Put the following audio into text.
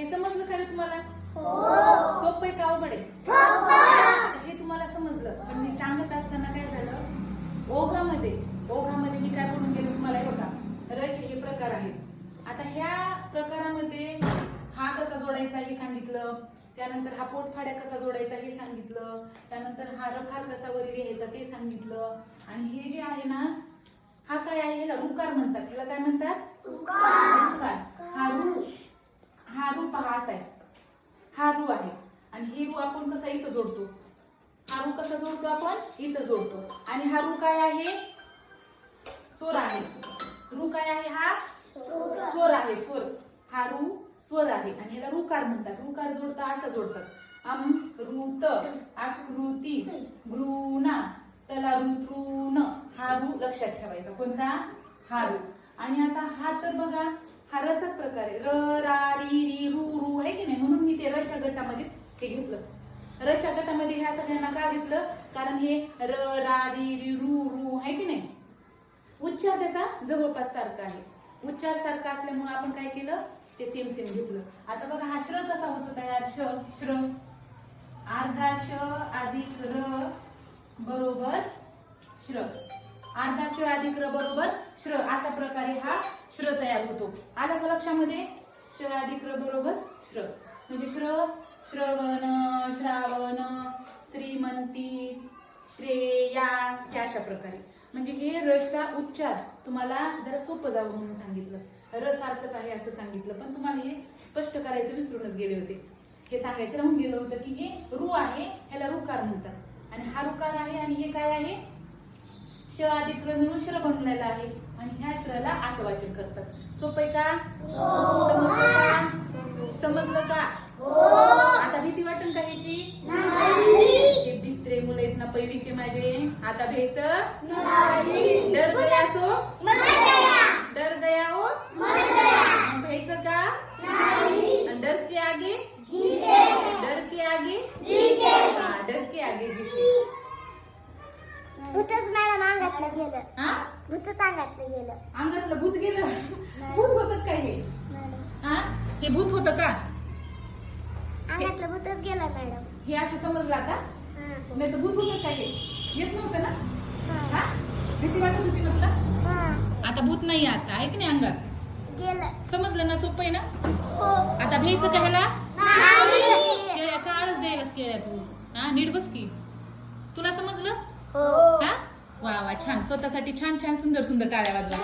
हे समजलं का रे तुम्हाला? सोपं आहे का अवघड आहे? हे तुम्हाला समजलं, पण मी सांगत असताना काय झालं, ओघामध्ये मी काय बोलून गेलो तुम्हाला? हे बघा, रच हे प्रकार आहेत. आता ह्या प्रकारामध्ये हा कसा जोडायचा हे सांगितलं, त्यानंतर हा पोटफाड्या कसा जोडायचा हे सांगितलं, त्यानंतर हा रफार कसा वरी लिहायचा ते सांगितलं. आणि हे जे आहे ना, हा काय आहे, ह्याला रुकार म्हणतात. ह्याला काय म्हणतात? रुकार. हा रू पहा असा आहे, हा रू आहे. आणि हे रू आपण कसा इथं जोडतो, हा रू कसा जोडतो आपण इथं जोडतो. आणि हा रू काय आहे? स्वर आहे. रू काय आहे? हा स्वर आहे, स्वर. हा रू स्वर आहे आणि ह्याला रुकार म्हणतात. रुकार जोडता असं जोडतात, अमृत, आकृती, भ्रूणा, तला ऋतृण. हा रू लक्षात ठेवायचा, कोणता? हा रू. आणि आता हा तर बघा, हा रचाच प्रकार आहे. र रा री री रू रू आहे की नाही, म्हणून मी ते रच्या गटामध्ये हे घेतलं. रच्या गटामध्ये ह्या सगळ्यांना का घेतलं? कारण हे र रा री री रू रू आहे की नाही, उच्चार त्याचा जवळपास सारखा आहे. उच्चार सारखा असल्यामुळे आपण काय केलं, ते सेम घेतलं. आता बघा, हा श्र कसा होतो तयार? श्र अर्धा श अधिक र बरोबर श्र. अर्धा श अधिक र बरोबर श्र. अशा प्रकारे हा श्र तयार होतो. आलं का लक्षामध्ये? श अधिक र बरोबर श्र. म्हणजे श्रवण, श्रावण, श्रीमंती, श्रेया, या अशा प्रकारे. म्हणजे हे रचा उच्चार तुम्हाला जरा सोपं जावं म्हणून सांगितलं. र सारखंच आहे असं सांगितलं, पण तुम्हाला हे स्पष्ट करायचं विसरूनच गेले होते. हे सांगायचं राहून गेलं होतं की हे रू आहे, ह्याला रुकार म्हणतात. आणि हा रुकार आहे आणि हे काय आहे? श अधिक र मिळून श्र बनलेला आहे. आणि ह्या श्रला असं वाचन करतात. सोपं आहे का? समजलं का? समजलं का? आता भीती वाटून का ह्याची? हे भित्रे मुलं आहेत ना पहिलीचे माझे. आता भ्यायचं डर गया सो डर गया हो, भ्यायचं का? डर के आगे डर के आगे हा, डर के आगे जीते. भूतच मॅडम अंगातलं गेलं. हा, भूतच अंगातलं गेलं. अंगातलं भूत गेलं? भूत होतं का हे? हा, हे भूत होतं का? अंगातलं भूतच गेलं मॅडम. हे असं समजला का? नाही तर भूत होतं का हे? येत नव्हतं ना? हा, भीती वाटत होती ना तुला? आता भूत नाही आता आहे की नाही अंगात? गेलं. समजलं ना? सोपं आहे ना? आता भ्यायचं का ह्याला? केळ्या का आळस द्यायलास केळ्या तू? हा, नीट बस की. तुला समजलं? हा, वा वा, छान. स्वतःसाठी छान छान सुंदर सुंदर टाळ्या वाजवा.